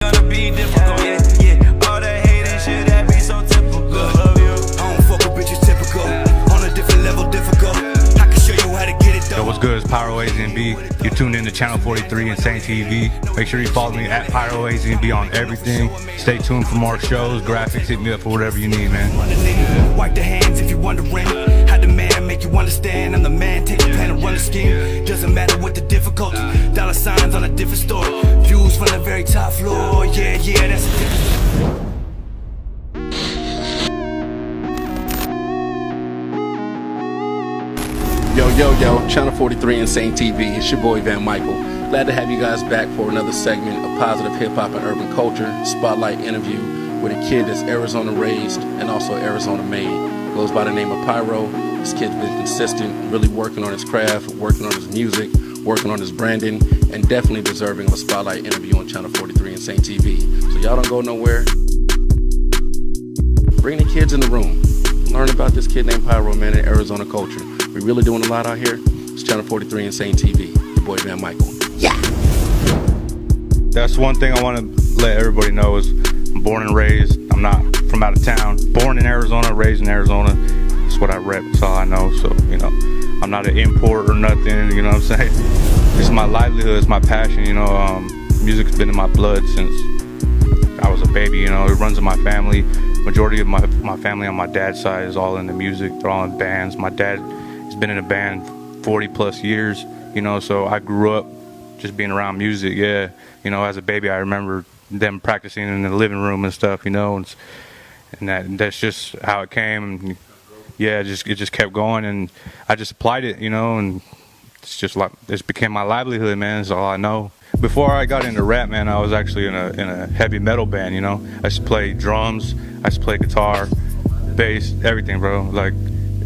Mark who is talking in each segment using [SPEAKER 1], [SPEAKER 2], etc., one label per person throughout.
[SPEAKER 1] Gonna be difficult, yeah. All that hate and shit, that be so typical. I don't fuck with bitches typical. On a different level, difficult. I can show you how to get it done.
[SPEAKER 2] Yo, what's good? It's Pyro AZMB. You're tuned in to Channel 43 Insane TV. Make sure you follow me at Pyro AZMB on everything. Stay tuned for more shows, graphics. Hit me up for whatever you need, man.
[SPEAKER 1] Wipe the hands if you're wondering. How the man make you understand? I'm the man, take the plan and run the scheme. Doesn't matter what the difficulty. Dollar signs on a different store. Views from the very top floor. Yeah, that's a different.
[SPEAKER 3] Yo, Channel 43 Insane TV. It's your boy Van Michael. Glad to have you guys back for another segment of positive hip-hop and urban culture. Spotlight interview with a kid that's Arizona raised and also Arizona made. Goes by the name of Pyro. This kid's been consistent, really working on his craft, working on his music, working on his branding, and definitely deserving of a spotlight interview on Channel 43 Insane TV. So y'all don't go nowhere. Bring the kids in the room. Learn about this kid named Pyro, man, in Arizona culture. We're really doing a lot out here. It's Channel 43 Insane TV. Your boy Van Michael. Yeah.
[SPEAKER 2] That's one thing I want to let everybody know is I'm born and raised. I'm not from out of town. Born in Arizona, raised in Arizona. That's what I rep. That's all I know. So, you know, I'm not an import or nothing. You know what I'm saying? This is my livelihood. It's my passion. You know, music's been in my blood since I was a baby. You know, it runs in my family. Majority of my family on my dad's side is all into music. They're all in bands. My dad has been in a band 40 plus years, you know, so I grew up just being around music. Yeah, you know, as a baby I remember them practicing in the living room and stuff, you know, and that's just how it came. And yeah, it just kept going, and I just applied it, you know, and it's just like this became my livelihood, man. That's all I know. Before I got into rap, man, I was actually in a heavy metal band, you know. I used to play drums, I used to play guitar, bass, everything, bro, like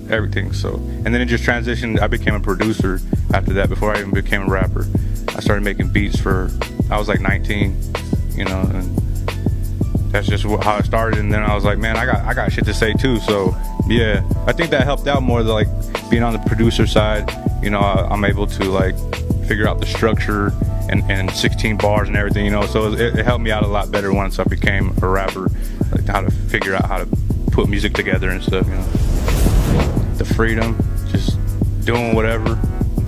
[SPEAKER 2] everything. So, and then it just transitioned. I became a producer after that. Before I even became a rapper, I started making beats I was like 19, you know, and that's just how it started. And then I was like, man, I got shit to say too. So yeah, I think that helped out more, like being on the producer side. You know, I'm able to like figure out the structure and 16 bars and everything, you know, so it helped me out a lot better once I became a rapper, like how to figure out how to put music together and stuff, you know. The freedom, just doing whatever,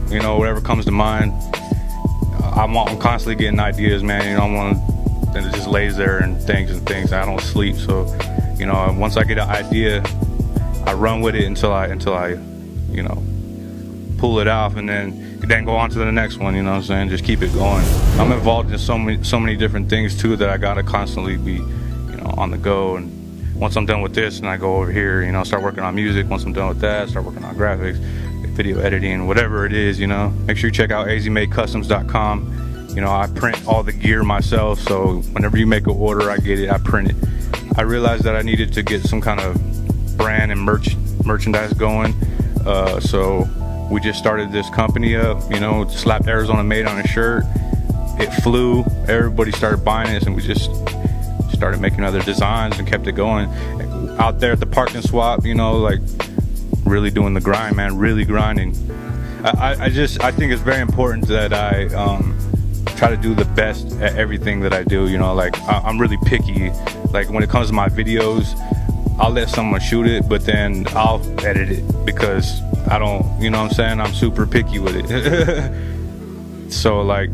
[SPEAKER 2] you know, whatever comes to mind. I'm constantly getting ideas, man, you know. I'm one that just lays there and thinks. I don't sleep, so, you know, once I get an idea, I run with it until I, you know, pull it off, and then go on to the next one, you know what I'm saying? Just keep it going. I'm involved in so many different things too that I gotta constantly be, you know, on the go. And once I'm done with this, and I go over here, you know, start working on music. Once I'm done with that, start working on graphics, video editing, whatever it is, you know. Make sure you check out azmcustoms.com. You know, I print all the gear myself, so whenever you make an order, I get it, I print it. I realized that I needed to get some kind of brand and merchandise going, so we just started this company up, you know, slapped Arizona Made on a shirt. It flew, everybody started buying it, and we just started making other designs and kept it going. Out there at the parking swap, you know, like really doing the grind, man, really grinding. I think it's very important that I try to do the best at everything that I do, you know, like I'm really picky. Like when it comes to my videos, I'll let someone shoot it, but then I'll edit it because I don't, you know what I'm saying? I'm super picky with it. So like,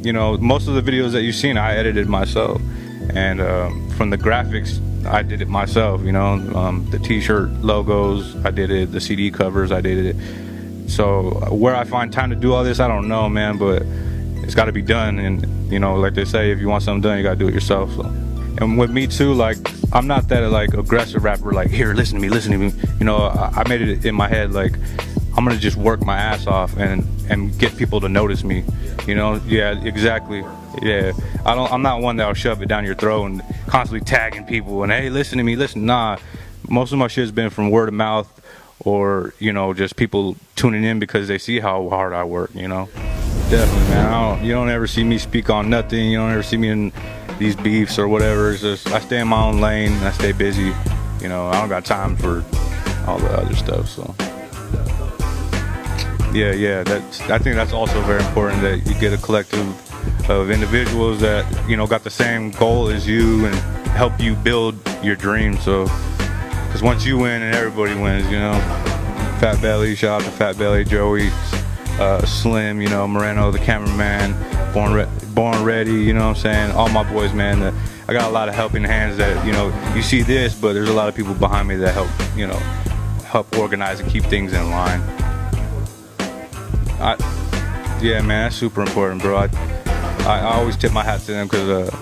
[SPEAKER 2] you know, most of the videos that you've seen, I edited myself. And from the graphics, I did it myself, you know, the t-shirt logos, I did it, the CD covers, I did it. So where I find time to do all this, I don't know, man, but it's got to be done. And, you know, like they say, if you want something done, you got to do it yourself. So. And with me too, like, I'm not that like aggressive rapper, like, here, listen to me. You know, I made it in my head, like, I'm gonna just work my ass off and get people to notice me, you know. Yeah, exactly. Yeah, I'm not one that'll shove it down your throat and constantly tagging people and, hey, listen to me, listen. Nah, most of my shit's been from word of mouth, or, you know, just people tuning in because they see how hard I work, you know. Definitely, man. You don't ever see me speak on nothing. You don't ever see me in these beefs or whatever. It's just I stay in my own lane and I stay busy. You know, I don't got time for all the other stuff. So yeah, I think that's also very important, that you get a collective of individuals that, you know, got the same goal as you and help you build your dream. So, because once you win and everybody wins, you know. Fat Belly, shout out to Fat Belly, Joey, Slim, you know, Moreno, the cameraman, Born Ready, you know what I'm saying? All my boys, man. I got a lot of helping hands that, you know, you see this, but there's a lot of people behind me that help, you know, help organize and keep things in line. Yeah, man, that's super important, bro. I always tip my hat to them because,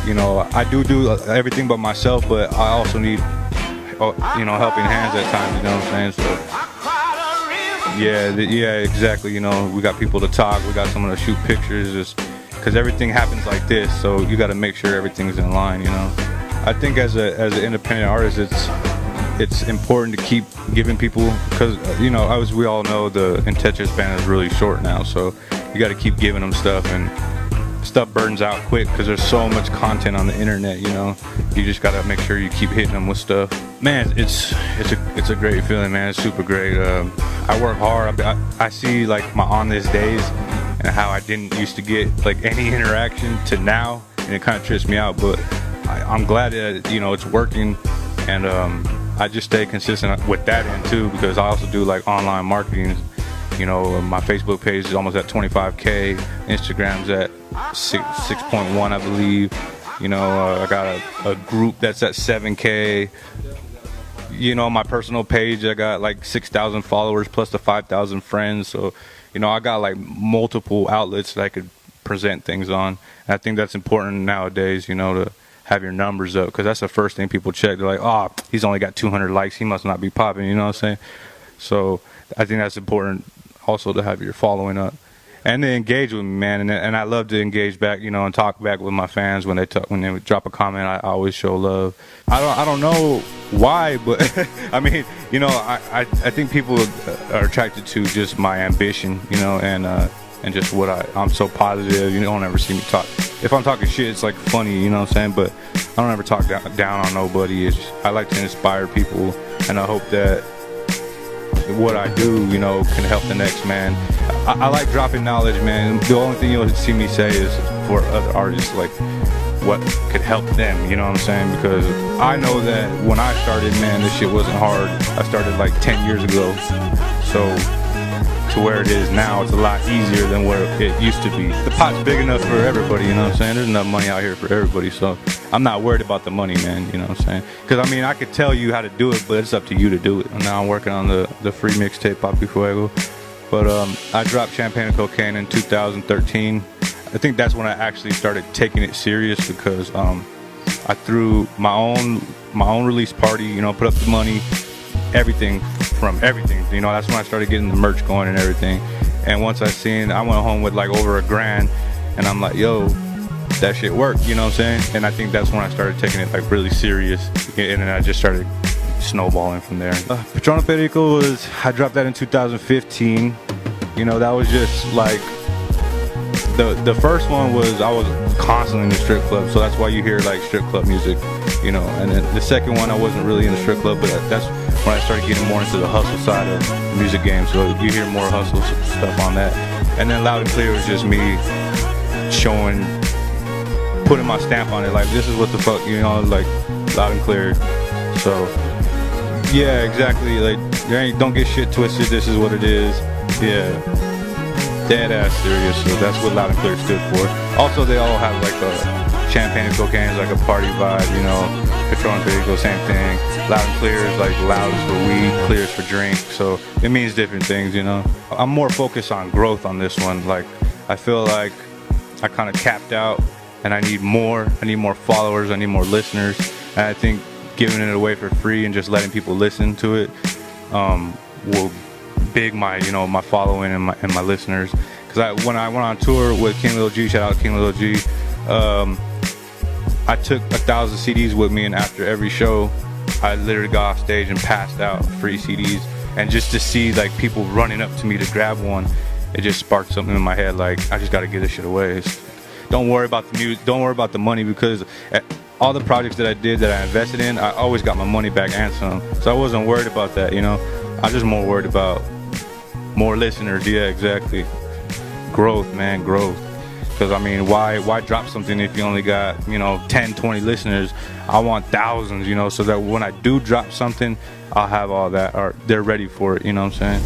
[SPEAKER 2] you know, I do everything but myself, but I also need, you know, helping hands at times, you know what I'm saying? So, yeah, exactly. You know, we got people to talk, we got someone to shoot pictures, just because everything happens like this, so you got to make sure everything's in line, you know. I think as an independent artist, it's important to keep giving people, because, you know, as we all know, the attention span is really short now, so you got to keep giving them stuff, and stuff burns out quick because there's so much content on the internet, you know. You just got to make sure you keep hitting them with stuff. Man, it's a great feeling, man. It's super great. I work hard. I see like my on this days and how I didn't used to get like any interaction to now, and it kind of trips me out, but I'm glad that, you know, it's working, and I just stay consistent with that end too, because I also do like online marketing. You know, my Facebook page is almost at 25K, Instagram's at 6.1, I believe. You know, I got a group that's at 7K. You know, my personal page, I got like 6,000 followers plus the 5,000 friends. So, you know, I got like multiple outlets that I could present things on. And I think that's important nowadays, you know, to have your numbers up, because that's the first thing people check. They're like, oh, he's only got 200 likes, he must not be popping, you know what I'm saying? So I think that's important also, to have your following up and to engage with me, man. And I love to engage back, you know, and talk back with my fans when they drop a comment. I always show love. I don't know why, but I mean, you know, I think people are attracted to just my ambition, you know, and just what I'm so positive. You don't ever see me talk. If I'm talking shit, it's like funny, you know what I'm saying? But I don't ever talk down on nobody. I like to inspire people, and I hope that what I do, you know, can help the next man. I like dropping knowledge, man. The only thing you'll see me say is for other artists, like what could help them, you know what I'm saying? Because I know that when I started, man, this shit wasn't hard. I started like 10 years ago. So to where it is now, it's a lot easier than where it used to be. The pot's big enough for everybody, you know what I'm saying? There's enough money out here for everybody, so I'm not worried about the money, man, you know what I'm saying? Because, I mean, I could tell you how to do it, but it's up to you to do it. And now I'm working on the free mixtape, PapiFuego. But I dropped Champagne and Cocaine in 2013. I think that's when I actually started taking it serious, because I threw my own release party, you know, put up the money, everything, you know. That's when I started getting the merch going and everything. And once I went home with like over $1,000, and I'm like, yo, that shit worked, you know what I'm saying? And I think that's when I started taking it like really serious, and then I just started snowballing from there. PATRON PERICO I dropped that in 2015. You know, that was just like the first one was, I was constantly in the strip club, so that's why you hear like strip club music, you know. And then the second one, I wasn't really in the strip club, but that's when I started getting more into the hustle side of the music game, so you hear more hustle stuff on that. And then Loud and Clear was just me showing, putting my stamp on it, like this is what the fuck, you know, like Loud and Clear. So yeah, exactly, like don't get shit twisted, this is what it is. Yeah, dead ass serious. So that's what Loud and Clear stood for. Also, they all have like a Champagne and Cocaine is like a party vibe, you know. PATRON PERICO, same thing. Loud and Clear is like loud is for weed, clear is for drink, so it means different things, you know. I'm more focused on growth on this one. Like, I feel like I kind of capped out, and I need more followers, I need more listeners, and I think giving it away for free and just letting people listen to it will big my, you know, my following and my listeners. Because when I went on tour with King Lil G, shout out King Lil G, I took 1,000 CDs with me, and after every show I literally got off stage and passed out free CDs. And just to see like people running up to me to grab one, it just sparked something in my head, like I just got to get this shit away. Don't worry about the music, don't worry about the money, because all the projects that I did, that I invested in, I always got my money back and some. So I wasn't worried about that, you know. I was just more worried about more listeners. Yeah, exactly. Growth, man, growth. Because I mean, why drop something if you only got, you know, 10, 20 listeners? I want thousands, you know, so that when I do drop something, I'll have all that, or they're ready for it, you know what I'm saying?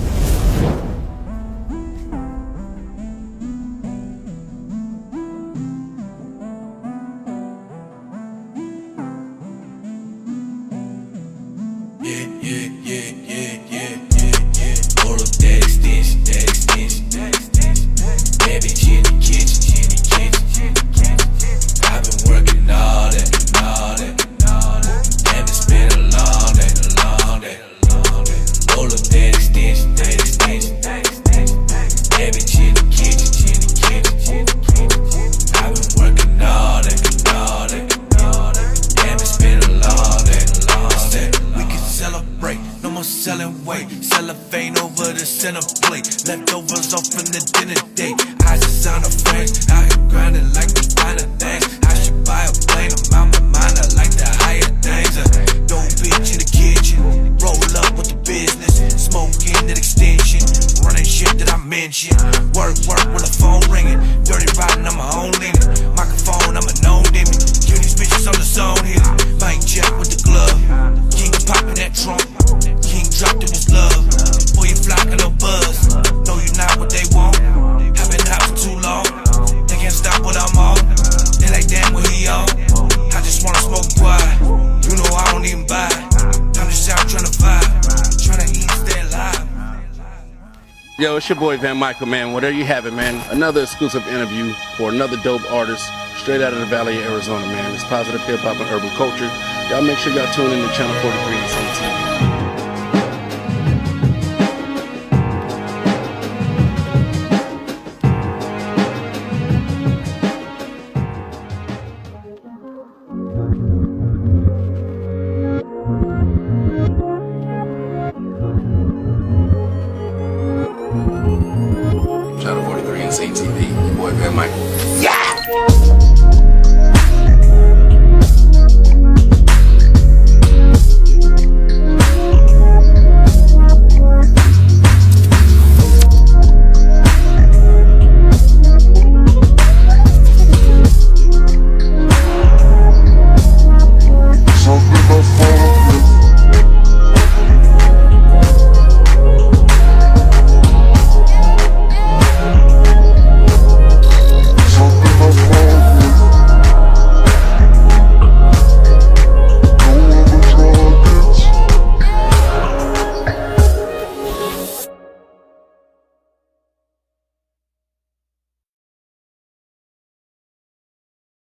[SPEAKER 1] Selling weight, cellophane over the center plate, leftovers off from the dinner date. I just sound a frame, out here grinding like the finer things. I should buy a plane, I'm out my mind, I like the higher things. Dope bitch in the kitchen, roll up with the business, smoking that extension, running shit that I mentioned. Work with the phone ringing, dirty riding on my own limit. Microphone, I'm a known demon. Kill these bitches on the zone here. Bank check with the glove, king popping that trunk. King dropped in his love. Boy, you flocking no buzz. No, you not what they want. I've been out for too long. They can't stop what I'm on. They like, damn, what he on? I just wanna smoke quiet. You know I don't even buy. I'm just out trying to vibe. Trying to eat and stay alive.
[SPEAKER 3] Yo, it's your boy Van Michael, man. Well, there you have it, man. Another exclusive interview for another dope artist straight out of the Valley of Arizona, man. It's positive hip-hop and urban culture. Y'all make sure y'all tune in to Channel 43 and Saint TV. Channel 43 and Saint TV. Your boy Van Michael.